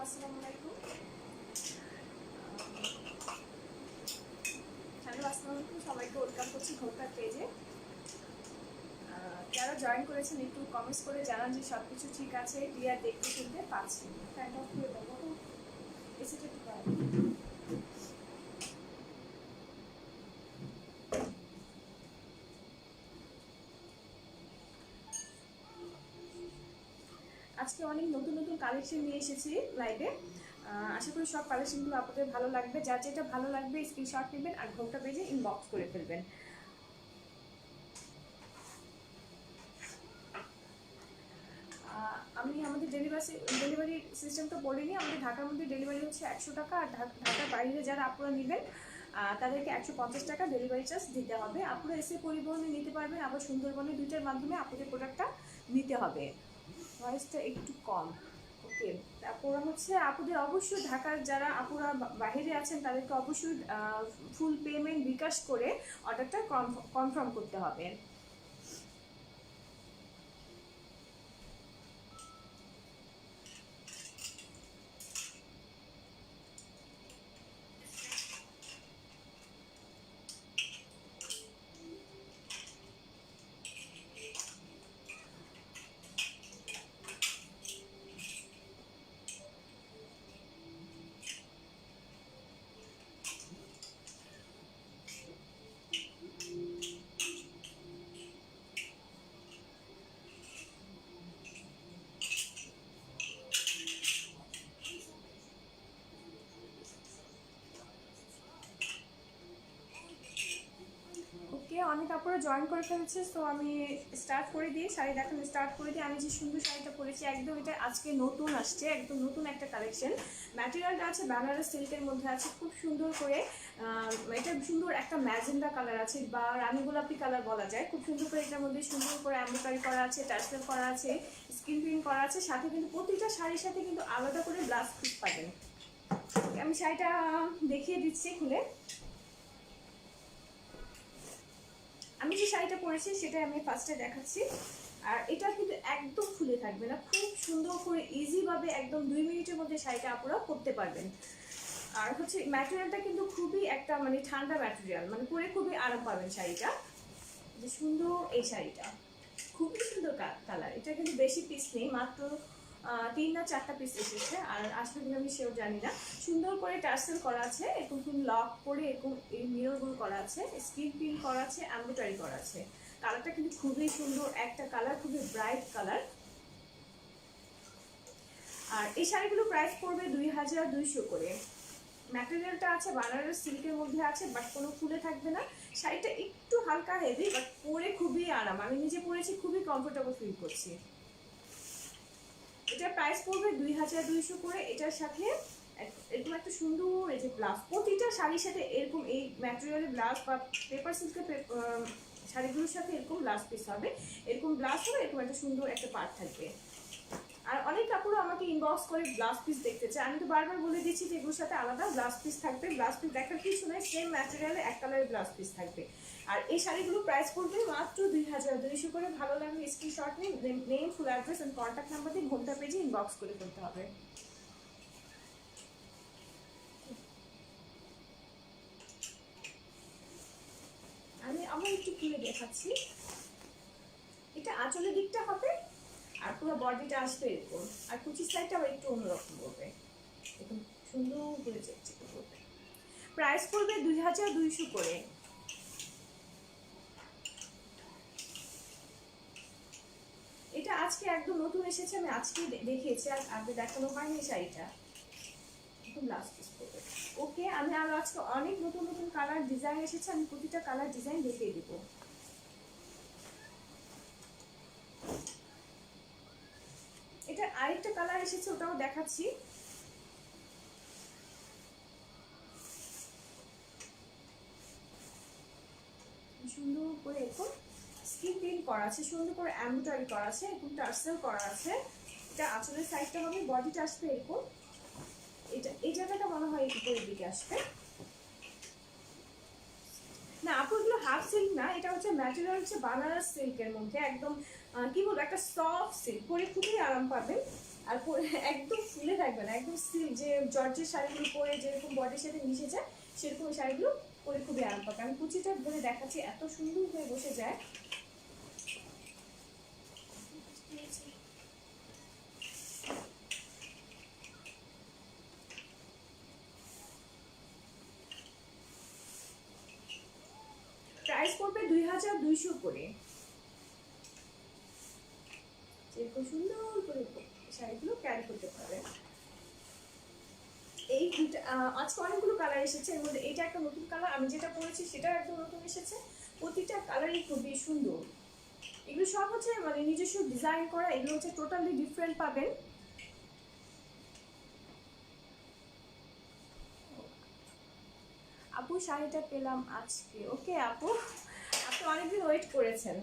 আসসালামু আলাইকুম। সবাইকে ওয়েলকাম করছি ঘোরকার পেজে। যারা জয়েন করেছেন একটু কমেন্টস করে জানান যে সব কিছু ঠিক আছে, ক্লিয়ার দেখতে শুনতে পাচ্ছি। ফ্যানটা অফ করে দেবো, এসিটা একটু করা। আজকে অনেক নতুন নতুন কালেকশন নিয়ে এসেছি লাইভে। আশা করি সব কালেকশনগুলো আপনাদের ভালো লাগবে। যার যেটা ভালো লাগবে স্ক্রিনশট নেবেন আর ঘোরকা পেজে ইনবক্স করে ফেলবেন। আমি আমাদের ডেলিভারি সিস্টেমটা বলিনি। আমাদের ঢাকার মধ্যে ডেলিভারি হচ্ছে 100 টাকা, আর ঢাকার বাইরে যারা আপনারা নেবেন তাদেরকে 150 টাকা ডেলিভারি চার্জ দিতে হবে। আপনারা এসে পরিবহনে নিতে পারবেন, আবার সুন্দরবনে দুইটার মাধ্যমে আপনাদের প্রোডাক্টটা নিতে হবে। ভয়েসটা একটু কম। ওকে, তারপর হচ্ছে আপনাদের অবশ্যই ঢাকার যারা আপুরা বাইরে আছেন তাদেরকে অবশ্যই ফুল পেমেন্ট বিকাশ করে অর্ডারটা কনফার্ম করতে হবে। অনেক আপুরা জয়েন করে ফেলেছে, তো আমি স্টার্ট করে দিই, শাড়ি দেখানো স্টার্ট করে দিই। আমি যে সুন্দর শাড়িটা পরেছি একদম এটা আজকে নতুন আসছে, একদম নতুন একটা কালেকশন। ম্যাটেরিয়ালটা আছে বেনারস সিল্কের মধ্যে আছে, খুব সুন্দর করে এটা সুন্দর একটা ম্যাজেন্ডা কালার আছে বা রানী গোলাপি কালার বলা যায়। খুব সুন্দর করে এটার মধ্যে সুন্দর করে এমব্রয়ডারি করা আছে, টার্সেল করা আছে, স্ক্রিন প্রিন্ট করা আছে। সাথে কিন্তু প্রতিটা শাড়ির সাথে কিন্তু আলাদা করে ব্লাউজ পিস পাবেন। আমি শাড়িটা দেখিয়ে দিচ্ছি খুলে। আমি যে শাড়িটা পরেছি সেটা আমি ফার্স্টে দেখাচ্ছি। আর এটা কিন্তু একদম খুলে থাকবে না, খুব সুন্দর করে ইজিভাবে একদম 2 মিনিটের মধ্যে শাড়িটা আপনারা পরতে পারবেন। আর হচ্ছে ম্যাটেরিয়ালটা কিন্তু খুবই একটা মানে ঠান্ডা ম্যাটেরিয়াল, মানে পরে খুবই আরাম পাবেন শাড়িটা। যে সুন্দর এই শাড়িটা খুবই সুন্দর কালার। এটা কিন্তু বেশি পিস নেই, মাত্র 3 না 4টা পিস এসেছে, আর আসলে কিন্তু আমি সেও জানি না। সুন্দর করে টার্সেল করা আছে, এরকম লক করে এরকম এই মিররগুলো করা আছে, স্ক্রিন প্রিন্ট করা আছে, এমব্রয়ডারি করা আছে। কালারটা কিন্তু খুবই সুন্দর একটা কালার, খুবই ব্রাইট কালার। আর এই শাড়িগুলো প্রাইস পড়বে 2200 করে। ম্যাটেরিয়ালটা আছে বানারস সিল্কের মধ্যে আছে, বাট কোনো ফুলে থাকবে না। শাড়িটা একটু হালকা হেভি, বাট পরে খুবই আরাম। আমি নিজে পরেছি, খুবই কমফোর্টেবল ফিল করছি। এটার প্রাইস পড়বে 2200 করে। এটার সাথে এরকম একটা সুন্দর এই যে ব্লাউজ, প্রতিটা শাড়ির সাথে এরকম এই ম্যাটেরিয়ালের ব্লাউজ বা পেপার সিল্কের শাড়িগুলোর সাথে এরকম ব্লাউজ পিস হবে। এরকম ব্লাউজ হবে, এরকম একটা সুন্দর একটা পার্ট থাকবে। আর অনেক কাপড়ও আমাকে ইনবক্স করে ব্লাউজ পিস দেখতে চায়। আমি তো বারবার বলে দিচ্ছি যে এগুলোর সাথে আলাদা ব্লাউজ পিস থাকবে। ব্লাউজ পিস দেখার কিছু নয়, সেম ম্যাটেরিয়ালে এক কালারের ব্লাউজ পিস থাকবে। আর এই শাড়িগুলো প্রাইস পড়বে মাত্র 2200 করে। ভালো লাগলে স্ক্রিনশট নিয়ে name, full address and contact number দিয়ে ঘোমটা পেজে ইনবক্স করে ফেলতে হবে। আমি আবার একটু খুলে দেখাচ্ছি। এটা আঁচলের দিকটা হবে, আর পুরো বডিটা আসবে এরকম, আর কুচির সাইডটা আবার একটু অন্যরকম করবে, এরকম সুন্দর করে চেকচেক করবে। প্রাইস পড়বে 2200 করে। এটা আজকে একদম নতুন এসেছে, আমি আজকে দেখিয়েছি, আর আগে দেখানো হয়নি শাড়িটা। একদম লাস্ট পিস পড়বে। ওকে, আমি আরো আজকে অনেক নতুন নতুন কালার ডিজাইন এসেছে, আমি প্রতিটা কালার ডিজাইন দেখিয়ে দিব। এটা আরেকটা কালার এসেছে, ওটাও দেখাচ্ছি। সুন্দর করে এরকম স্ক্রিন প্রিন্ট করা আছে, সুন্দর করে এমব্রয়ডারি করা আছে, এরকম টার্সেল করা আছে। এটা আঁচলের সাইডটা হবে, বডিটা আসবে এরকম। এটা এই জায়গাটা মনে হয় উপরের দিকে আসবে না আপু, এগুলো হাফ সিল্ক না, এটা হচ্ছে ম্যাটেরিয়াল হচ্ছে বানারস সিল্কের মধ্যে, একদম কি বলবো একটা সফট সিল্ক, পরে খুবই আরাম পাবেন। আর একদম ফুলে থাকবে না, একদম যে জর্জের শাড়িগুলো পরে যেরকম বডির সাথে মিশে যায় সেরকম শাড়িগুলো পরে খুবই আরাম পাবে। আমি কুচিটা ধরে দেখাচ্ছি, এত সুন্দর হয়ে বসে যায়। প্রাইস পড়বে 2200 করে। যেরকম সুন্দর করে শাড়িগুলো ক্যারি করতে পারবে। এই আজকে অনেকগুলো কালার এসেছে, এর মধ্যে এটা একটা নতুন কালার, আমি যেটা পরেছি সেটা একদম নতুন এসেছে। প্রতিটা কালারই খুবই সুন্দর। এগুলো সব হচ্ছে মানে নিজস্ব ডিজাইন করা, এগুলো হচ্ছে টোটালি ডিফারেন্ট পাবেন। আপু শাড়িটা পেলাম আজকে। ওকে আপু, আপনি অনেকদিন ওয়েট করেছেন।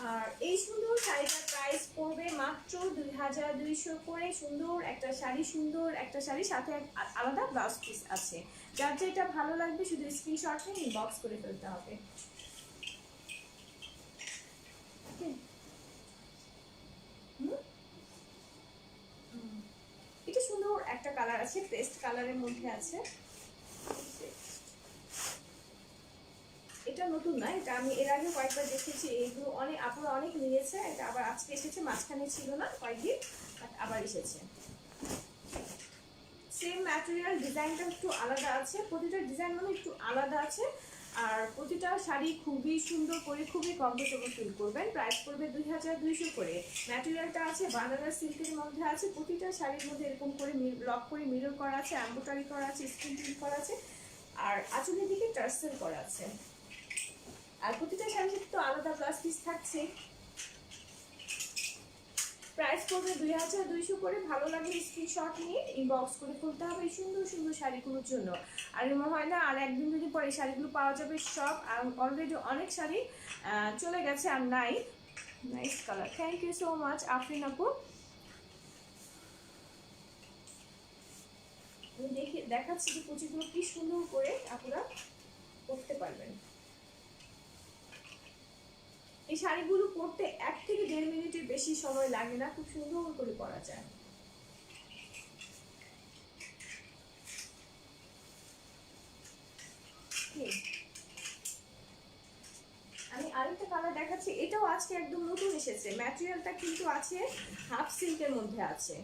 আর এই সুন্দর শাড়িটার প্রাইস পড়বে মাত্র 2200 করে। সুন্দর একটা শাড়ি, সুন্দর একটা শাড়ি, সাথে আলাদা ব্লাউজ পিস আছে। যার যেটা ভালো লাগবে শুধু স্ক্রিনশট নিয়ে ইনবক্স করে ফেলতে হবে। এটা সুন্দর একটা কালার আছে, পেস্ট কালারের মধ্যে আছে। এটা নতুন না, এটা আমি এর আগে কয়েকবার দেখেছি। এইগুলো অনেক আপুরা অনেক নিয়েছে, এটা আবার আজকে এসেছে, মাঝখানে ছিল না কয়েকদিন, আবার এসেছে। সেম ম্যাটেরিয়াল, ডিজাইনটা একটু আলাদা আছে, প্রতিটা ডিজাইন মানে একটু আলাদা আছে। আর প্রতিটা শাড়ি খুবই সুন্দর করে, খুবই কমফোর্টেবল ফিল করবেন। প্রাইস পড়বে 2200 করে। ম্যাটেরিয়ালটা আছে বানারস সিল্কের মধ্যে আছে। প্রতিটা শাড়ির মধ্যে এরকম করে লক করে মিরর করা আছে, এমব্রয়ডারি করা আছে, স্ক্রিন প্রিন্ট করা আছে, আর আঁচলের দিকে টার্সেল করা আছে। আর প্রতিটা শাড়ির তো আলাদা ব্লাউজ পিস থাকছে। প্রাইস পড়বে 2200 করে। ভালো লাগলে স্ক্রিনশট নিয়ে ইনবক্স করে ফেলতে হবে এই সুন্দর সুন্দর শাড়িগুলোর জন্য। আর মনে হয় না আর একদিন যদি পরে শাড়িগুলো পাওয়া যাবে সব। অলরেডি অনেক শাড়ি চলে গেছে আর নাই। Nice colour, thank you so much Afrin আপু। আমি দেখাচ্ছি যে কুচিগুলো কি সুন্দর করে আপনারা করতে পারবেন। এই শাড়িগুলো পরতে 1 থেকে 1.5 মিনিটের বেশি সময় লাগে না, খুব সুন্দর করে পরা যায়। আমি আরেকটা কালার দেখাচ্ছি, এটাও আজকে একদম নতুন এসেছে। ম্যাটেরিয়ালটা কিন্তু আছে হাফ সিল্কের মধ্যে আছে।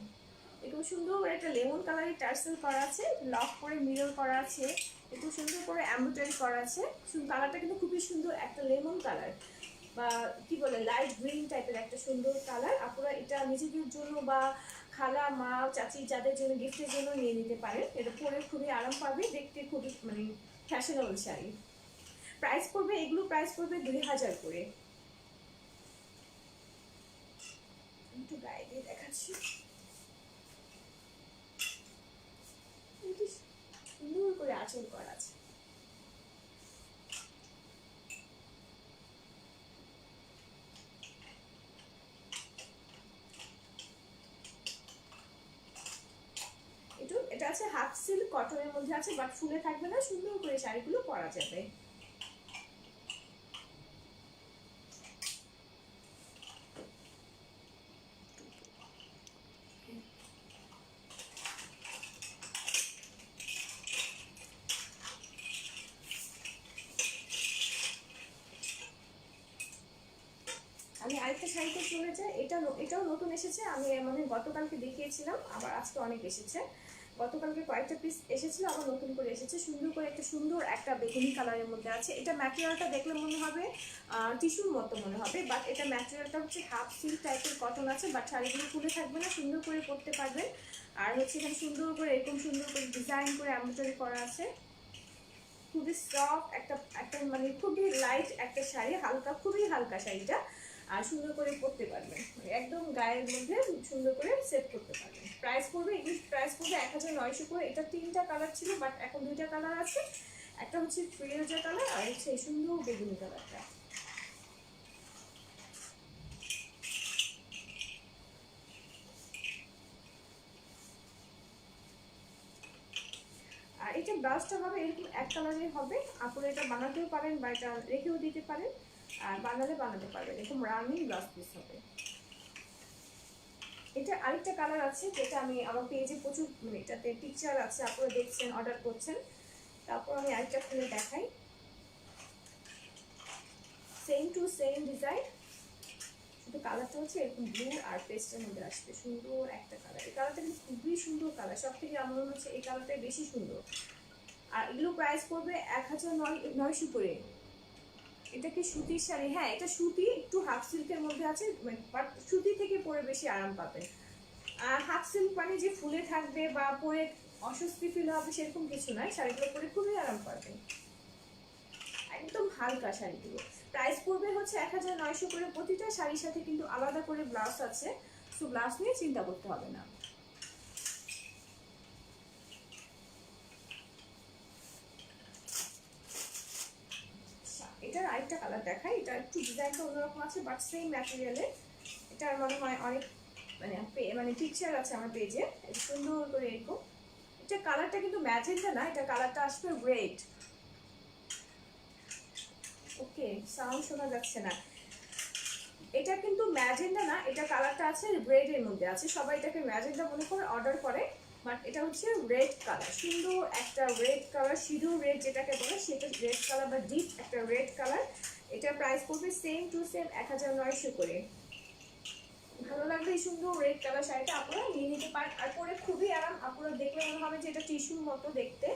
একটু সুন্দর করে একটা লেমন কালারের টার্সেল করা আছে, লক করে মিরর করা আছে, একটু সুন্দর করে এমব্রয়ডারি করা আছে। কালারটা কিন্তু খুবই সুন্দর, একটা লেমন কালার বা কি বলে লাইট গ্রিন টাইপের একটা সুন্দর কালার। আপনারা এটা নিজেদের জন্য বা খালা মা চাচি যাদের জন্য গিফটের জন্য নিয়ে নিতে পারেন। এটা পরে খুবই আরাম পাবে, দেখতে খুবই মানে ফ্যাশনেবল শাড়ি। প্রাইস পড়বে, এগুলো প্রাইস পড়বে 2000 করে। একটু গায়ে দিয়ে দেখাচ্ছি, সুন্দর করে আঁচল করা আছে। এটা আছে হাফ সিল্ক কটনের মধ্যে আছে, বাট ফুলে থাকবে না, সুন্দর করে শাড়িগুলো পরা যাবে। আমি আরেকটা শাড়িতে চলে যাই, এটাও নতুন এসেছে। আমি মানে গতকালকে দেখিয়েছিলাম, আবার আজকে অনেক এসেছে। গতকালকে কয়েকটা পিস এসেছিল, আবার নতুন করে এসেছে। সুন্দর করে একটা সুন্দর একটা বেগুনি কালারের মধ্যে আছে। এটা ম্যাটেরিয়ালটা দেখলে মনে হবে টিস্যুর মতো মনে হবে, বাট এটা ম্যাটেরিয়ালটা হচ্ছে হাফ সিল্ক টাইপের কটন আছে, বাট শাড়িগুলো খুলে থাকবে না, সুন্দর করে পরতে পারবেন। আর হচ্ছে এখানে সুন্দর করে এরকম সুন্দর করে ডিজাইন করে এমব্রয়ডারি করা আছে। খুবই সফট একটা একটা মানে খুবই লাইট একটা শাড়ি, হালকা, খুবই হালকা শাড়িটা। আর সুন্দর করে পরতে পারবেন, একদম গায়ের মধ্যে সুন্দর করে সেট করতে পারবেন। প্রাইস পড়বে, এগুলো প্রাইস পড়বে 1900 করে। এটা 3টা কালার ছিল, বাট এখন 2টা কালার আছে। একটা হচ্ছে ফিরোজা কালার, আর হচ্ছে এই সুন্দর বেগুনি কালারটা। আর এটা ব্লাউজটা হবে এরকম এক কালারের হবে। আপনারা এটা বানাতেও পারেন বা এটা রেখেও দিতে পারেন, আর বানাতে পারবেন। এরকম রানিং ব্লাউজ পিস হবে। এটা আরেকটা কালার আছে যেটা আমি আমার পেজে প্রচুর মানে এটাতে পিকচার আছে, আপনারা দেখছেন, অর্ডার করছেন। তারপর আমি আরেকটা খুলে দেখাই, সেম টু সেম ডিজাইন, শুধু কালারটা হচ্ছে এরকম ব্লু আর পেস্টের মধ্যে আসবে। সুন্দর একটা কালার, এই কালারটা কিন্তু খুবই সুন্দর কালার, সব থেকে আমার মনে হচ্ছে এই কালারটাই বেশি সুন্দর। আর এগুলো প্রাইস পড়বে 1900 করে। এটা কি সুতির শাড়ি? হ্যাঁ, এটা সুতি, একটু হাফ সিল্কের মধ্যে আছে, বাট সুতি থেকে পরে বেশি আরাম পাবেন। আর হাফ সিল্ক মানে যে ফুলে থাকবে বা পরে অস্বস্তি ফিল হবে সেরকম কিছু নয়, শাড়িগুলো পরে খুবই আরাম পাবেন, একদম হালকা শাড়িগুলো। প্রাইস পড়বে হচ্ছে 1900 করে প্রতিটা শাড়ির সাথে, কিন্তু আলাদা করে ব্লাউজ আছে, সো ব্লাউজ নিয়ে চিন্তা করতে হবে না। এটার আরেকটা কালার দেখাই, এটা একটু ডিজাইনটা অন্যরকম আছে বাট সেম ম্যাটেরিয়ালে। এটার মনে হয় অনেক মানে মানে পিকচার আছে আমার পেজে, এটা সুন্দর করে এরকম। এটা কালারটা কিন্তু ম্যাজেন্টা না, এটা কালারটা আসবে রেড। ওকে, সাউন্ড শোনা যাচ্ছে না। এটা কিন্তু ম্যাজেন্টা না, এটা কালারটা আছে রেড এর মধ্যে আছে, সবাই এটাকে ম্যাজেন্টা মনে করে অর্ডার করে, বাট এটা হচ্ছে রেড কালার, সুন্দর একটা রেড কালার, সিঁদুর রেড যেটাকে বলে সেটা রেড কালার বা ডিপ একটা রেড কালার। এটা প্রাইস পড়বে সেম টু সেম 1900 করে। ভালো লাগবে এই সুন্দর রেড কালার শাড়িটা, আপনারা নিয়ে নিতে পারেন। আর পরে খুবই আরাম, আপনারা দেখলে মনে হবে যে এটা টিস্যুর মতো দেখতে,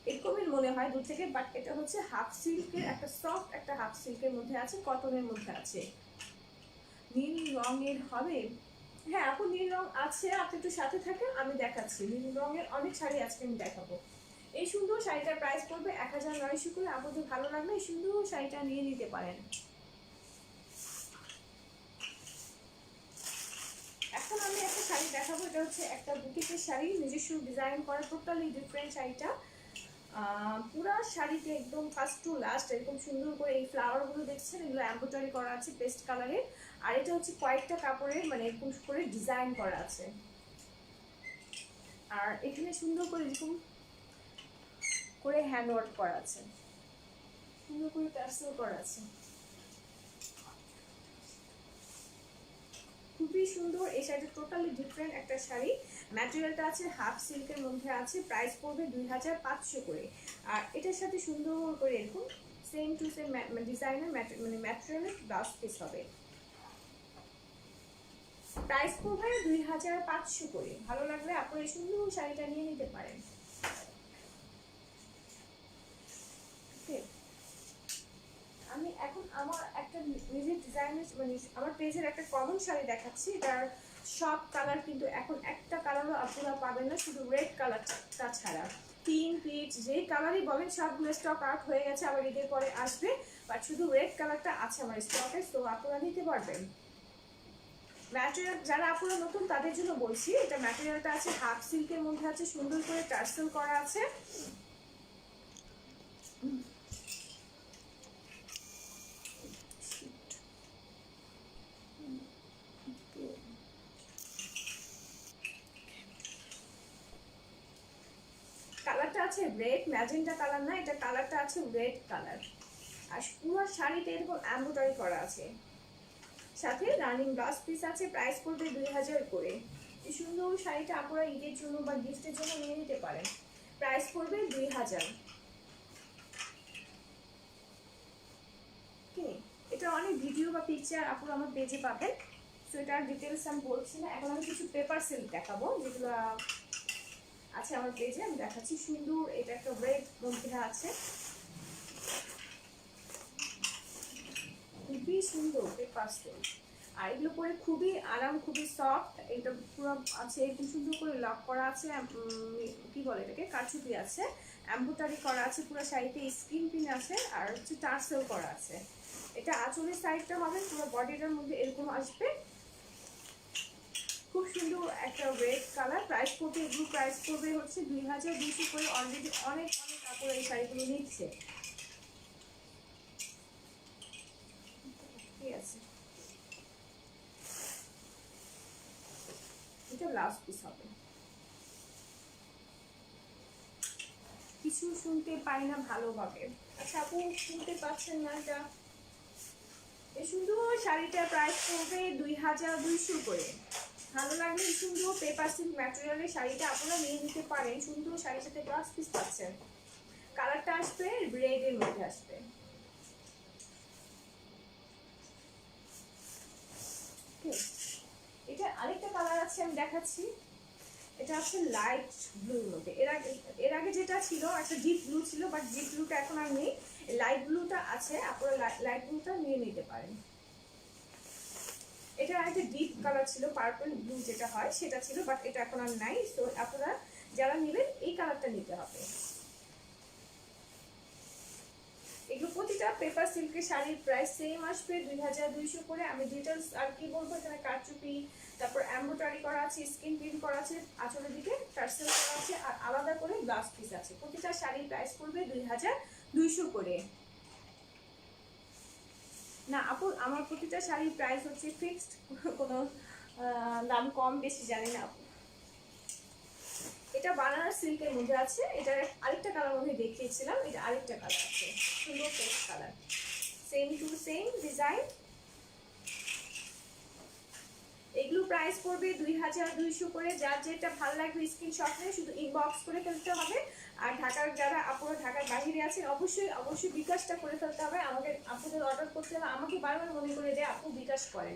এরকমই মনে হয় দূর থেকে, বাট এটা হচ্ছে হাফ সিল্কের একটা সফট একটা হাফ সিল্কের মধ্যে আছে, কটনের মধ্যে আছে। নীল রঙের হবে? হ্যাঁ আপু, নীল রং আছে, আপনি একটু সাথে থাকেন আমি দেখাচ্ছি। নীল রঙের অনেক শাড়ি আজকে আমি দেখাবো। এই সুন্দর শাড়িটার প্রাইস পড়বে 1900 করে। আপনাদের ভালো লাগবে এই সুন্দর শাড়িটা নিয়ে নিতে পারেন। এখন আমি একটা শাড়ি দেখাবো, এটা হচ্ছে একটা বুটিকের শাড়ি, নিজস্ব ডিজাইন করা, টোটালি ডিফারেন্ট শাড়িটা। পুরা শাড়িতে একদম ফার্স্ট টু লাস্ট এরকম সুন্দর করে এই ফ্লাওয়ারগুলো দেখছেন, এগুলো এমব্রয়ডারি করা আছে পেস্ট কালারের। আর এটা হচ্ছে কয়েকটা কাপড়ের মানে এরকম করে ডিজাইন করা আছে, আর এখানে সুন্দর করে এরকম করে হ্যান্ড ওয়ার্ক করা আছে, সুন্দর করে টার্সেল করা আছে, খুবই সুন্দর। এই শাড়িটা টোটালি ডিফারেন্ট একটা শাড়ি, ম্যাটেরিয়ালটা আছে হাফ সিল্কের মধ্যে আছে, প্রাইস পড়বে 2500 করে। আর এটার সাথে সুন্দর করে এরকম সেম টু সেম ডিজাইনের মানে ম্যাটেরিয়ালের ব্লাউজ পিস হবে, প্রাইস পড়বে 2500 করে। ভালো লাগলে আপনারা এই সুন্দর শাড়িটা নিয়ে নিতে পারেন। আমি এখন আমার একটা নিজের ডিজাইনের মানে আমার পেজের একটা কমন শাড়ি দেখাচ্ছি, এটার সব কালার কিন্তু এখন একটা কালারও আপনারা পাবেন না, শুধু রেড কালারটা ছাড়া। পিঙ্ক, পিচ যেই কালারই বলেন সবগুলো স্টক আউট হয়ে গেছে, আবার ঈদের পরে আসবে, বাট শুধু রেড কালারটা আছে আমার স্টকে, তো আপনারা নিতে পারবেন। ম্যাটেরিয়াল যারা আপনারা নতুন তাদের জন্য বলছি, এটা ম্যাটেরিয়ালটা আছে হাফ সিল্কের মধ্যে আছে, সুন্দর করে টার্সেল করা আছে। কালারটা আছে রেড, ম্যাজেন্টা কালার না, এটা কালারটা আছে রেড কালার। আর পুরো শাড়িতে এরকম এমব্রয়ডারি করা আছে, সাথে রানিং ব্লাউজ পিস আছে, প্রাইস পড়বে 2000 করে। এই সুন্দর শাড়িটা আপনারা ঈদের জন্য বা গিফটের জন্য নিয়ে নিতে পারেন, প্রাইস পড়বে 2000। এটা অনেক ভিডিও বা পিকচার আপনারা আমার পেজে পাবেন, সো এটার ডিটেলস আমি বলছি না। এখন আমি কিছু পেপার সিল্ক দেখাবো যেগুলো আছে আমার পেজে, আমি দেখাচ্ছি। সুন্দর এটা একটা রেড মধ্যে আছে, খুবই সুন্দর পেপার সিল্ক, আর এগুলো পরে খুবই আরাম, খুবই সফট। এটা পুরো আছে এরকম সুন্দর করে লক করা আছে, কি বলে এটাকে, কারচুপি আছে, এমব্রয়ডারি করা আছে, পুরো শাড়িতে স্ক্রিন পিন আছে, আর হচ্ছে টার্সেল করা আছে। এটা আঁচলের সাইডটা হবে, পুরো বডিটার মধ্যে এরকম আসবে, খুব সুন্দর একটা রেড কালার। প্রাইস পড়বে, এগুলো প্রাইস পড়বে হচ্ছে 2200 করে। অলরেডি অনেক অনেক কাপড় এই শাড়িগুলো নিচ্ছে, ঠিক আছে। এটা ব্লাউজ পিস হবে। কিছু শুনতে পাই না ভালোভাবে, আচ্ছা আপু শুনতে পাচ্ছেন না? এটা এই সুন্দর শাড়িটার প্রাইস পড়বে 2200 করে। ভালো লাগলে সুন্দর পেপার সিল্ক ম্যাটেরিয়ালের শাড়িটা আপনারা নিয়ে নিতে পারেন। সুন্দর শাড়ির সাথে ব্লাউজ পিস পাচ্ছেন। কালারটা আসবে রেডের মধ্যে আসবে। এটা আরেকটা কালার আছে, আমি দেখাচ্ছি। এটা হচ্ছে লাইট ব্লুর মধ্যে। এর আগে যেটা ছিল একটা ডিপ ব্লু ছিল, বাট ডিপ ব্লুটা এখন আর নেই, লাইট ব্লুটা আছে। আপনারা লাইট ব্লুটা নিয়ে নিতে পারেন। এটা একটা ডিপ কালার ছিল, পার্পল ব্লু যেটা হয় সেটা ছিল, বাট এটা এখন আর নাই। তো আপনারা যারা নেবেন এই কালারটা নিতে হবে। এগুলো প্রতিটা পেপার সিল্কের শাড়ির প্রাইস সেম আসবে 2200 করে। আমি ডিটেলস আর কি বলবো, এখানে কারচুপি, তারপর এমব্রয়ডারি করা আছে, স্ক্রিন প্রিন্ট করা আছে, আঁচলের দিকে টার্সেল করা আছে, আর আলাদা করে ব্লাউজ পিস আছে। প্রতিটা শাড়ির প্রাইস পড়বে 2200 করে। না আপু, আমার প্রতিটা শাড়ির প্রাইস হচ্ছে ফিক্সড, কোনো দাম কম বেশি জানি না আপু। এটা বানারস সিল্কের মধ্যে আছে। এটা আরেকটা কালার মধ্যে দেখিয়েছিলাম, এটা আরেকটা কালার আছে, সুন্দর paste colour, same to same design. এগুলো প্রাইস পড়বে 2200 করে। যার যেটা ভালো লাগবে স্ক্রিনশট নিয়ে শুধু ইনবক্স করে ফেলতে হবে। আর ঢাকার যারা আপনারা ঢাকার বাইরে আছেন অবশ্যই বিকাশটা করে ফেলতে হবে। আমাকে আপনাদের অর্ডার করতে হবে, আমাকে বারবার মনে করে যে আপু বিকাশ করেন।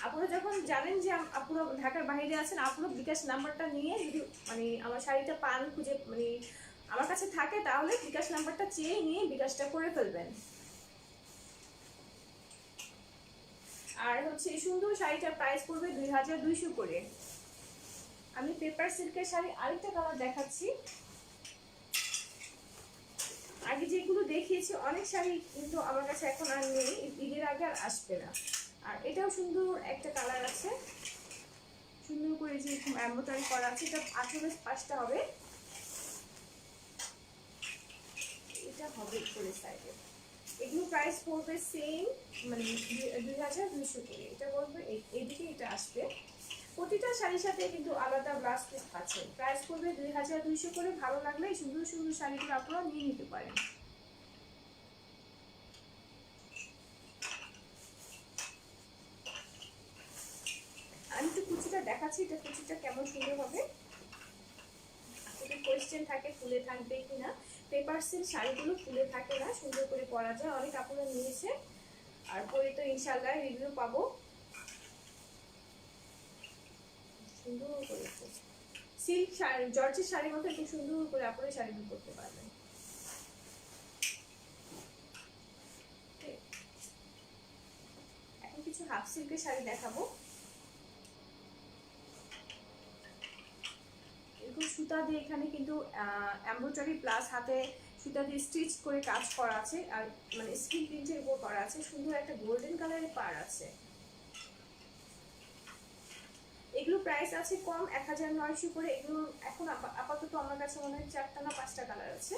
আপনারা যখন জানেন যে আপনারা ঢাকার বাইরে আছেন, আপনারা বিকাশ নাম্বারটা নিয়ে যদি মানে আমার শাড়িটা পান খুঁজে, মানে আমার কাছে থাকে, তাহলে বিকাশ নাম্বারটা চেয়ে নিয়ে বিকাশটা করে ফেলবেন। আর হচ্ছে এই সুন্দর শাড়িটার প্রাইস পড়বে 2200 করে। আমি পেপার সিল্কের শাড়ি আরেকটা কালার দেখাচ্ছি। আগে যেগুলো দেখিয়েছি অনেক শাড়ি কিন্তু আমার কাছে এখন আর নেই, ঈদের আগে আর আসবে না। আর এটাও সুন্দর একটা কালার আছে, সুন্দর করে যে এমব্রয়ডারি করা আছে। এটা আসলে পাঁচটা হবে, এটা হবে করে সাইডে। এগুলো প্রাইস পড়বে সেম, মানে 2200 করে। এটা বলবে এইদিকে এটা আসবে। প্রতিটা শাড়ির সাথে কিন্তু আলাদা ব্লাউজ পিস আছে। প্রাইস পড়বে 2200 করে। ভালো লাগলে এই সুন্দর সুন্দর শাড়িগুলো আপনারা নিয়ে নিতে পারেন। আমি একটু কুচিটা দেখাচ্ছি, এটা কুচিটা কেমন সুন্দর হবে। যদি কোয়েশ্চেন থাকে ফুলে থাকবে কিনা, পেপার সিল্ক শাড়িগুলো ফুলে থাকে না, সুন্দর করে পরা যায়। অনেক আপনারা নিয়েছে, আর পরে তো ইনশাআল্লাহ রিভিউ পাবো। সুন্দর করে সিল্ক শাড়ি, জর্জের শাড়ির মতো একটু সুন্দর করে আপনারা শাড়িগুলো করতে পারবেন। এখন কিছু হাফ সিল্কের শাড়ি দেখাবো। এরকম সুতা দিয়ে এখানে কিন্তু এমব্রয়ডারি প্লাস হাতে সুতা দিয়ে স্টিচ করে কাজ করা আছে, আর মানে স্ক্রিন প্রিন্টের উপর করা আছে। সুন্দর একটা গোল্ডেন কালারের পাড় আছে। এগুলো প্রাইস আছে কম 1900 করে। এগুলো এখন আপাতত আমার কাছে মনে হয় 4টা না 5টা কালার আছে।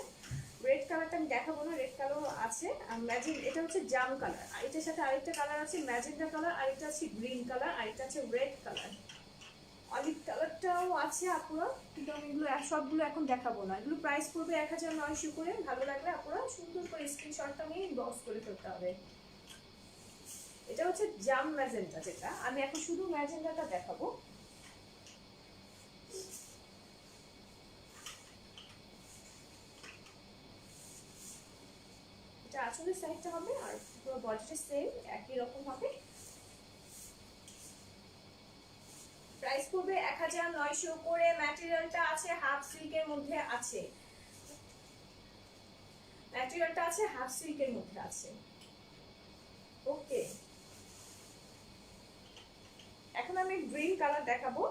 রেড কালারটা আমি দেখাবো না, রেড কালারও আছে। এটা হচ্ছে জাম কালার, আর এটার সাথে আরেকটা কালার আছে ম্যাজেন্টা কালার, আরেকটা আছে গ্রিন কালার, আরেকটা আছে রেড কালার, অলিভ কালারটাও আছে আপনারা। কিন্তু আমি এগুলো সবগুলো এখন দেখাবো না। এগুলো প্রাইস পড়বে 1900 করে। ভালো লাগলে আপনারা সুন্দর করে স্ক্রিনশটটা নিয়ে ইনবক্স করে ফেলতে হবে। এটা হচ্ছে জাম ম্যাজেন্টা, যেটা আমি এখন শুধু ম্যাজেন্টাটা দেখাবো। এটা আসলের সাইডটা হবে, আর পুরো বডিটা সেম একই রকম হবে। প্রাইস পড়বে 1900 করে। ম্যাটেরিয়ালটা আছে হাফ সিল্কের মধ্যে আছে, ম্যাটেরিয়ালটা আছে হাফ সিল্কের মধ্যে আছে। ওকে, এখন আমি গ্রিন কালার দেখাবো।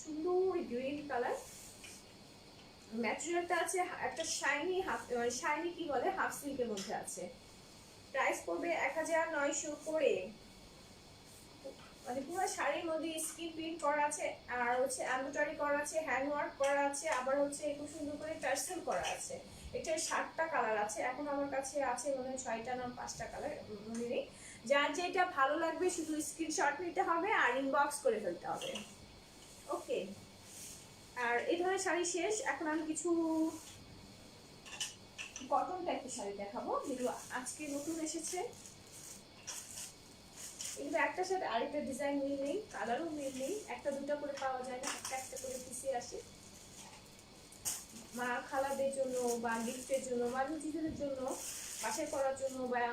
সুন্দর গ্রিন কালার, ম্যাটেরিয়ালটা আছে একটা শাইনি শাইনি কি বলে হাফ সিল্কের মধ্যে আছে। প্রাইস পড়বে 1900 করে। মানে পুরো শাড়ির মধ্যে স্ক্রিন প্রিন্ট করা আছে, আর হচ্ছে এমব্রয়ডারি করা আছে, হ্যান্ড ওয়ার্ক করা আছে, আবার হচ্ছে খুব সুন্দর করে টার্সেল করা আছে। এটার 7টা কালার আছে, এখন আমার কাছে আছে মনে হয় 6টা না 5টা কালার মনে নেই। যার যেটা ভালো লাগবে শুধু স্ক্রিনশট নিতে হবে আর ইনবক্স করে ফেলতে হবে। ওকে, আর এই ধরনের শাড়ি শেষ। এখন আমি কিছু কটন টাইপের শাড়ি দেখাবো, যেগুলো আজকে নতুন এসেছে। কিন্তু একটার সাথে আরেকটা ডিজাইন মিল নেই, কালারও মিল নেই, একটা দুটা করে পাওয়া যায় না, একটা একটা করে পিসে আসে। মা খালাদের জন্য বা গিফটের জন্য বা নিজেদের জন্য, বাসায় করার জন্য, বা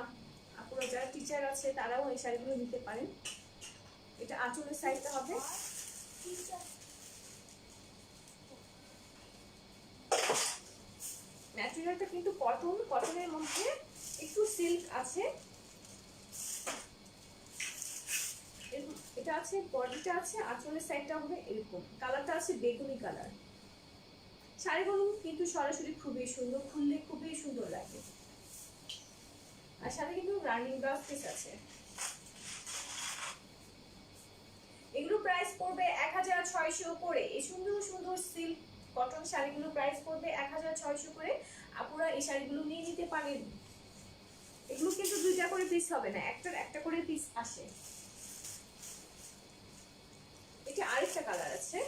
আপুরা যারা টিচার আছে তারাও এই শাড়িগুলো নিতে পারেন। এটা আঁচলের সাইডটা হবে, ম্যাটেরিয়ালটা কিন্তু কটন, কটনের মধ্যে একটু সিল্ক আছে। এটা আছে, বডিটা আছে, আঁচলের সাইডটা হবে এরকম, কালারটা আছে বেগুনি কালার। শাড়িগুলো কিন্তু সরাসরি খুবই সুন্দর, খুললে খুবই সুন্দর লাগে। আর সাথে কিন্তু রানিং ব্লাউজ পিস আছে। এগুলো প্রাইস পড়বে 1600 করে। এই সুন্দর সুন্দর সিল্ক কটন শাড়িগুলো প্রাইস পড়বে 1600 করে। আপনারা এই শাড়িগুলো নিয়ে নিতে পারেন। এগুলো কিন্তু দুইটা করে পিস হবে না, একটার একটা করে পিস আসে। এটা আরেকটা কালার আছে,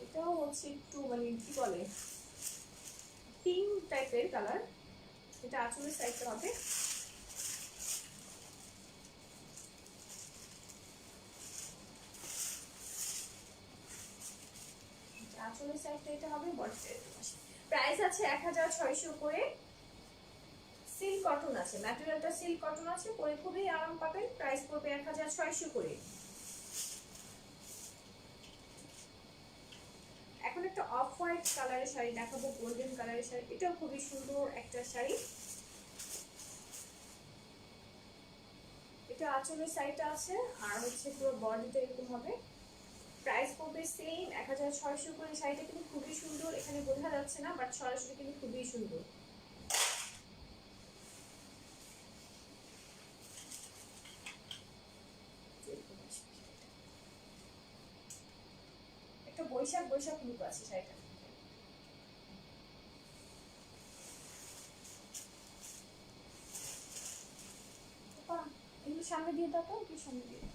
এটাও হচ্ছে একটু মানে কি বলে পিঙ্ক টাইপের কালার। এটা আঁচলের সাইডটা হবে, আঁচলের সাইডটা এটা হবে, বডিটা এরকম আসে। প্রাইস আছে 1600 করে। সিল্ক কটন আছে, ম্যাটেরিয়ালটা সিল্ক কটন আছে, পরে খুবই আরাম পাবেন। প্রাইস পড়বে 1600 করে। এখন একটা অফ হোয়াইট কালারের শাড়ি দেখাবো, গোল্ডেন কালারের শাড়ি। এটাও খুবই সুন্দর একটা শাড়ি। এটা আঁচলের সাইডটা আছে, আর হচ্ছে পুরো বডিটা এরকম হবে। প্রাইস পড়বে সেম 1600 করে। শাড়িটা কিন্তু খুবই সুন্দর, এখানে বোঝা যাচ্ছে না, বাট সরাসরি কিন্তু খুবই সুন্দর। একটা বৈশাখ বৈশাখ লুক আছে শাড়িটা। এগুলো সামনে দিয়ে দাও তো, কি সামনে দিয়ে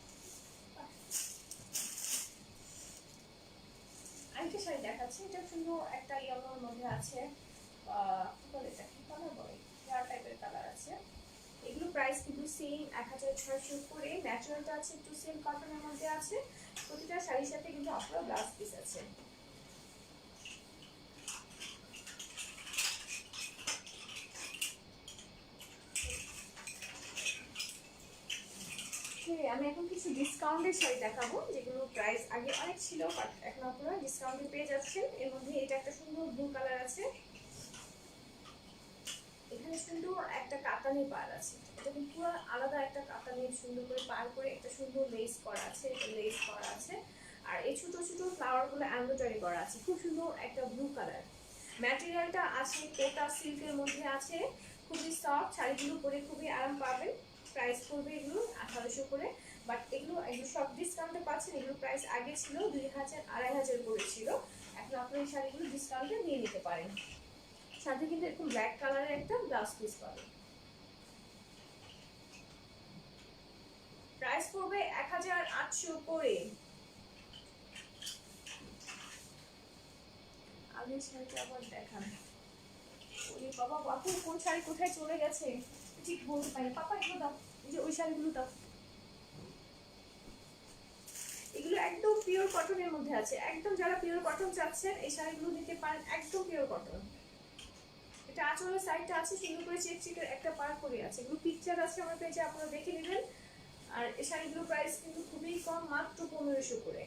আরেকটা শাড়ি দেখাচ্ছি। এটা সুন্দর একটা ইয়েলোর মধ্যে আছে, কি বলে এটা, কি কালার বলে, হেয়ার টাইপের কালার আছে। এগুলো প্রাইস কিন্তু সেম 1600 করে। ন্যাচারালটা আছে একটু সিল্ক কটনের মধ্যে আছে। প্রতিটা শাড়ির সাথে কিন্তু আপনার ব্লাউজ পিস আছে। আমি এখন কিছু ডিসকাউন্টের শাড়ি দেখাবো, যেগুলো প্রাইস আগে অনেক ছিল, বাট এখন আপনারা ডিসকাউন্টে পেয়ে যাচ্ছেন। এর মধ্যে এটা একটা সুন্দর ব্লু কালার আছে, এখানে সুন্দর একটা কাতানি পার আছে। এটা কিন্তু পুরো আলাদা একটা কাতানি, সুন্দর করে পার করে একটা সুন্দর লেস করা আছে, লেস করা আছে। আর এই ছোট ছোট ফ্লাওয়ার গুলো এমব্রয়ডারি করা আছে, খুব সুন্দর একটা ব্লু কালার। ম্যাটেরিয়ালটা আছে কোটা সিল্কের মধ্যে আছে, খুবই সফট। শাড়িগুলো পরে খুবই আরাম পাবেন। প্রাইস পড়বে এগুলো 1800 করে, বাট এগুলো সব ডিসকাউন্টে পাচ্ছেন। এগুলো প্রাইস আগে ছিল 2000 2500 করে ছিল, এখন আপনি এই শাড়িগুলো ডিসকাউন্টে নিয়ে নিতে পারেন। সাথে কিন্তু এরকম ব্ল্যাক কালারের একটা ব্লাউজ পিস পাবেন। প্রাইস পড়বে 1800 করে। আগের শাড়িটা আবার দেখান। ওরে বাবা, বাপু কোন শাড়ি কোথায় চলে গেছে ঠিক বলতে পারি। পাপা এগুলো দাও, এই যে ওই শাড়িগুলো দাও। এগুলো একদম পিওর কটনের মধ্যে আছে, একদম যারা পিওর কটন চাচ্ছেন এই শাড়িগুলো নিতে পারেন, একদম পিওর কটন। এটা আঁচলের সাইডটা আছে, সুন্দর করে চেক চেকের একটা পার করে আছে। এগুলো পিকচার আছে আমার পেজে, আপনারা দেখে নেবেন। আর এই শাড়িগুলোর প্রাইস কিন্তু খুবই কম, মাত্র 1500 করে।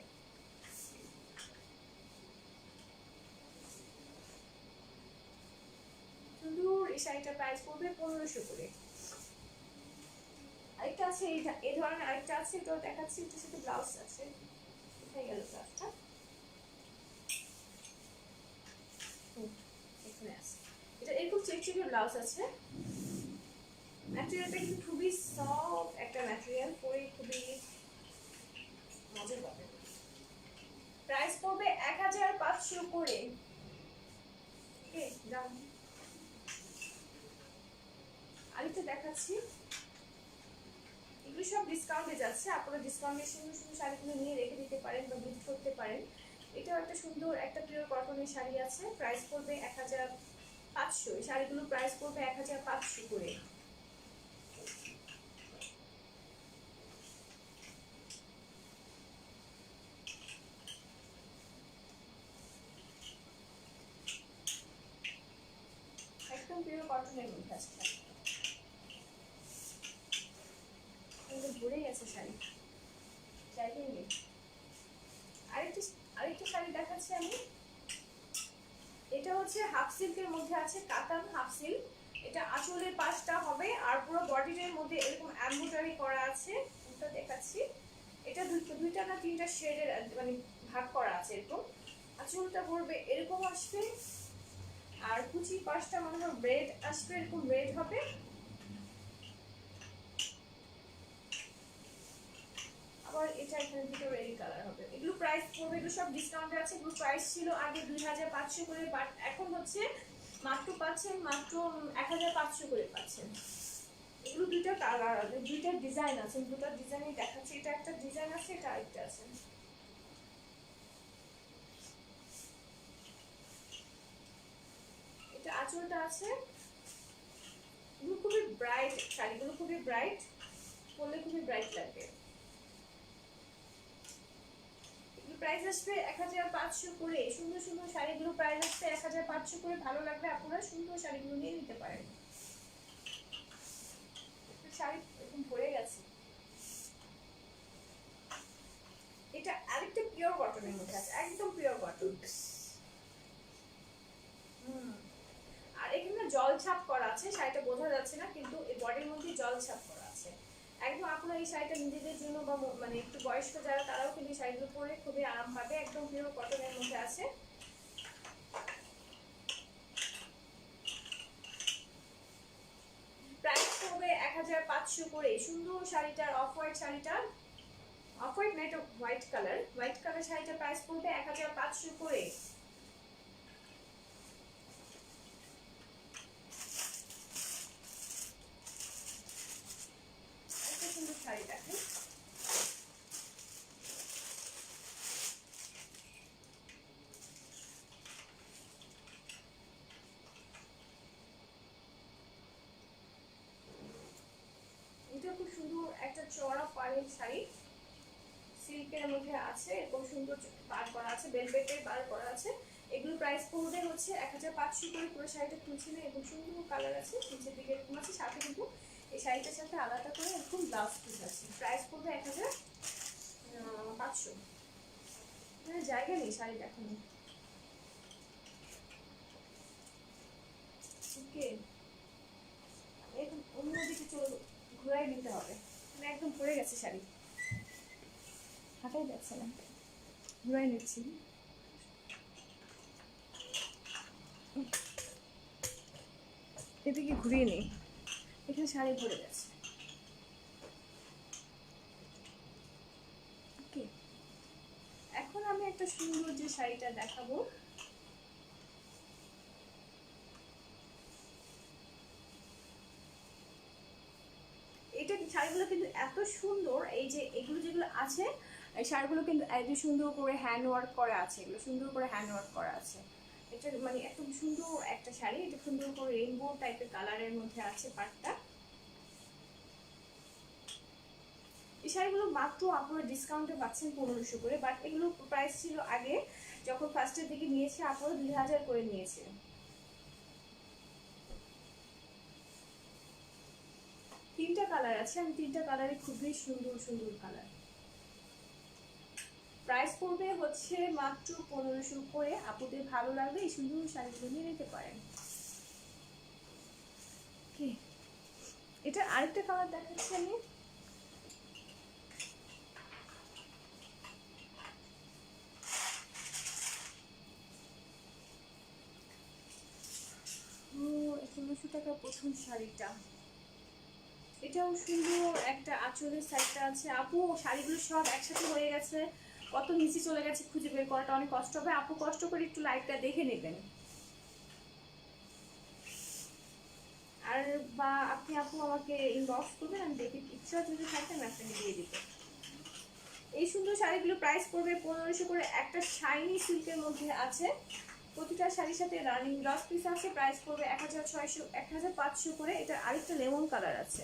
সুন্দর এই শাড়িটার প্রাইস পড়বে 1500 করে। আরেকটা আছে, এই ধরনের আরেকটা আছে, এটাও দেখাচ্ছি। এটার সাথে ব্লাউজ আছে, কোথায় গেল ব্লাউজটা, এখানে আছে। এটা এরকম চেক চেকের ব্লাউজ আছে। ম্যাটেরিয়ালটা কিন্তু খুবই সফট একটা ম্যাটেরিয়াল, পরে খুবই মজা পাবে। প্রাইস পড়বে 1500 করে। ওকে ডান। আরেকটা দেখাচ্ছি, এগুলো সব ডিসকাউন্টে যাচ্ছে, আপনারা ডিসকাউন্টের সুন্দর সুন্দর শাড়িগুলো নিয়ে রেখে দিতে পারেন বা গিফট করতে পারেন। এটাও একটা সুন্দর একটা পিওর কটনের শাড়ি আছে, প্রাইস পড়বে 1500। এই শাড়িগুলো প্রাইস পড়বে 1500 করে। কটনের মধ্যে আছে ভরে গেছে শাড়ি, জায়গায় নেই। আরেকটা শাড়ি দেখাচ্ছি আমি। এটা হচ্ছে হাফ সিল্কের মধ্যে আছে, কাতান হাফ সিল্ক। এটা আঁচলের পাশটা হবে আর পুরো বডির মধ্যে এরকম এমব্রয়ডারি করা আছে। এটা দেখাচ্ছি, এটা দুইটা না তিনটা শেডের মানে ভাগ করা আছে এরকম। আঁচলটা পড়বে এরকম আসবে, আর কুচি পাশটা মনে হয় রেড আসবে, এরকম রেড হবে। আবার এটা এখানে দুটো রেড কালার হবে। এগুলো প্রাইস পড়বে, এগুলো সব ডিসকাউন্টে আছে। এগুলো প্রাইস ছিল আগে 2500 করে, বাট এখন হচ্ছে মাত্র পাচ্ছেন মাত্র 1500 করে পাচ্ছেন। এগুলো দুইটা কালার আছে, দুইটা ডিজাইন আছে, দুটো ডিজাইনই দেখাচ্ছি। এটা একটা ডিজাইন আছে, এটা আরেকটা আছে। এটা আঁচলটা আছে। এগুলো খুবই ব্রাইট, শাড়িগুলো খুবই ব্রাইট, পরলে খুবই ব্রাইট লাগবে। প্রাইস আসবে 1500 করে। সুন্দর সুন্দর শাড়িগুলো প্রাইস আসবে 1500 করে। ভালো লাগলে আপনারা সুন্দর শাড়িগুলো নিয়ে নিতে পারেন। শাড়ি এরকম ভরে গেছে। এটা আরেকটা পিওর কটনের মধ্যে আছে, একদম পিওর কটন। আর এখানে জল ছাপ করা আছে, শাড়িটা বোঝা যাচ্ছে না কিন্তু এই বডির মধ্যে জল ছাপ করা আছে। একদম আপনারা এই শাড়িটা নিজেদের জন্য বা মানে একটু বয়স্ক যারা তারাও কিন্তু এই শাড়িগুলো পরে খুবই আরাম পাবে। একদম পিওর কটনের মধ্যে আছে। প্রাইস পড়বে 1500 করে। সুন্দর শাড়িটার অফ হোয়াইট শাড়িটার, অফ হোয়াইট না এটা হোয়াইট কালার শাড়িটার প্রাইস পড়বে 1500 করে। একটা সুন্দর শাড়ি দেখেন, এটা খুব সুন্দর একটা চড়া পাড়ের শাড়ি, সিল্কের মধ্যে আছে, এরকম সুন্দর পার করা আছে, ভেলভেটের পার করা আছে। এগুলো প্রাইস পড়বে হচ্ছে 1500 করে। পুরো শাড়িটা খুলছি না, এবং সুন্দর কালার আছে, নিচের দিকে এরকম আছে। সাথে কিন্তু এই শাড়িটার সাথে আলাদা করে এরকম ব্লাউজ পিস আছে। প্রাইস পড়বে 1500। মানে জায়গা নেই শাড়ি দেখানো। ওকে, এখন অন্যদিকে ঘুরাই নিতে হবে, মানে একদম পড়ে গেছে শাড়ি, হাঁটাই যাচ্ছে না। ঘুরাই নিচ্ছি। এদিকে ঘুরিয়ে নিই, এখানে শাড়ি ভরে গেছে। ওকে, এখন আমি একটা সুন্দর যে শাড়িটা দেখাবো, এটা শাড়িগুলো কিন্তু এত সুন্দর। এই যে এগুলো যেগুলো আছে, এই শাড়িগুলো কিন্তু এত সুন্দর করে হ্যান্ড ওয়ার্ক করা আছে, এগুলো সুন্দর করে হ্যান্ড ওয়ার্ক করা আছে। এটা মানে এত সুন্দর একটা শাড়ি, এটা সুন্দর করে রেইনবো টাইপের কালারের মধ্যে আছে পাটটা। এই শাড়িগুলো মাত্র আপনারা ডিসকাউন্টে পাচ্ছেন 1500 করে, বাট এগুলো প্রাইস ছিল আগে যখন ফার্স্টের দিকে নিয়েছে আপনারা 2000 করে নিয়েছে। তিনটা কালার আছে, আমি তিনটা কালারে খুবই সুন্দর সুন্দর কালার। প্রাইস পড়বে হচ্ছে মাত্র 1500 করে। আপনাদের ভালো লাগবে এই সুন্দর শাড়িগুলো নিয়ে নিতে পারেন। এটা আরেকটা কালার দেখাচ্ছি আমি। ও 1500 টাকা প্রথম শাড়িটা, এটাও সুন্দর একটা আঁচলের সাইডটা আছে। আপু শাড়িগুলো সব একসাথে হয়ে গেছে, কত নিচে চলে গেছে খুঁজে বের করাটা অনেক কষ্ট হবে। আপু কষ্ট করে একটু লাইভটা দেখে নেবেন, আর বা আপনি আপু আমাকে ইনবক্স করবেন, আমি দেখে ইচ্ছা যদি থাকে আমি আপনাকে দিয়ে দিব। এই সুন্দর শাড়িগুলো প্রাইস পড়বে 1500 করে। একটা শাইনি সিল্কের মধ্যে আছে, প্রতিটা শাড়ির সাথে রানিং ব্লাউজ পিস আছে। প্রাইস পড়বে 1600 1500 করে। এটা আরেকটা লেমন কালার আছে।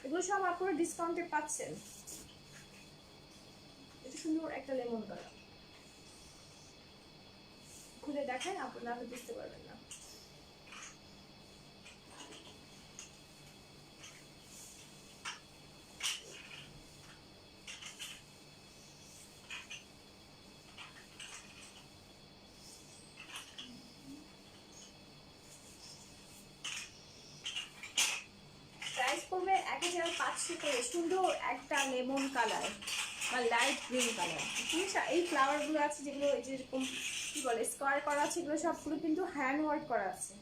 এগুলো সব আপনারা ডিসকাউন্টে পাচ্ছেন। এটা সুন্দর একটা লেমন কালার, খুলে দেখ দেখায় আপু না হলে বুঝতে পারবেন না। প্রাইস পড়বে 1500 করে। সুন্দর একটা লেমন কালার বা লাইট গ্রিন কালার। এই ফ্লাওয়ার গুলো আছে যেগুলো এই যেরকম কি বলে স্কোয়ার করা আছে, এগুলো সবগুলো কিন্তু হ্যান্ড ওয়ার্ক করা আছে।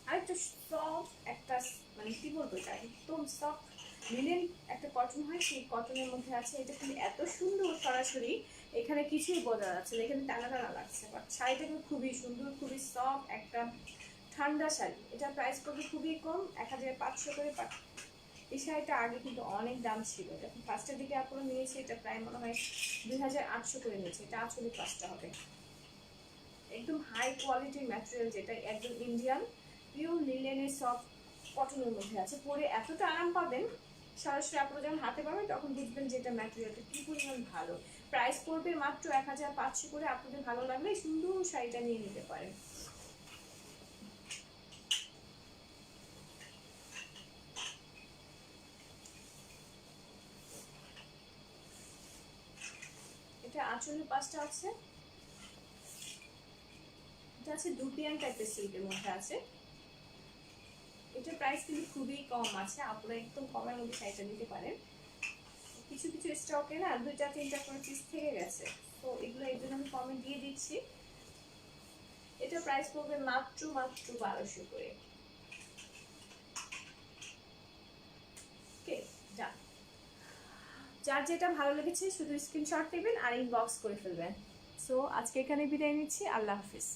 আর একটু সফট একটা মানে কি বলবো, এটা একদম সফট লিনেন একটা কটন হয়, সেই কটনের মধ্যে আছে। এটা কিন্তু এত সুন্দর সরাসরি এখানে কিছুই বোঝা যাচ্ছে না, এখানে টানা টানা লাগছে, বাট শাড়িটা কিন্তু খুবই সুন্দর, খুবই সফট একটা ঠান্ডা শাড়ি। এটা প্রাইস পড়বে খুবই কম, 1500 করে। এই শাড়িটা আগে কিন্তু অনেক দাম ছিল, যখন ফার্স্টের দিকে আপনারা নিয়েছে এটা প্রায় মনে হয় 2800 করে নিয়েছে। এটা আসলে কাজটা হবে একদম হাই কোয়ালিটির ম্যাটেরিয়াল, যেটা একদম ইন্ডিয়ান পিওর লিলেনের সফট কটনের মধ্যে আছে। পরে এতটা আরাম পাবেন, সরাসরি আপনারা যখন হাতে পাবেন তখন বুঝবেন যে এটা ম্যাটেরিয়ালটা কি পরিমাণ ভালো। প্রাইস পড়বে মাত্র 1500 করে। আপনাদের ভালো লাগলে সুন্দর শাড়িটা নিয়ে নিতে পারেন। এটা আঁচলের পাশটা আছে, এটা আছে দুপিয়ান টাইপের সিল্কের মধ্যে আছে। এটার প্রাইস কিন্তু খুবই কম আছে, আপনারা একদম কমের মধ্যে শাড়িটা নিতে পারেন। কিছু কিছু স্টকে না 2টা 3টা করে পিস থেকে গেছে, তো এগুলো এই জন্য আমি কমে দিয়ে দিচ্ছি। এটা প্রাইস পড়বে মাত্র 1200 করে। ওকে, যার যেটা ভালো লেগেছে শুধু স্ক্রিনশট নেবেন আর ইনবক্স করে ফেলবেন। সো আজকে এখানে বিদায় নিচ্ছি, আল্লাহ হাফিজ।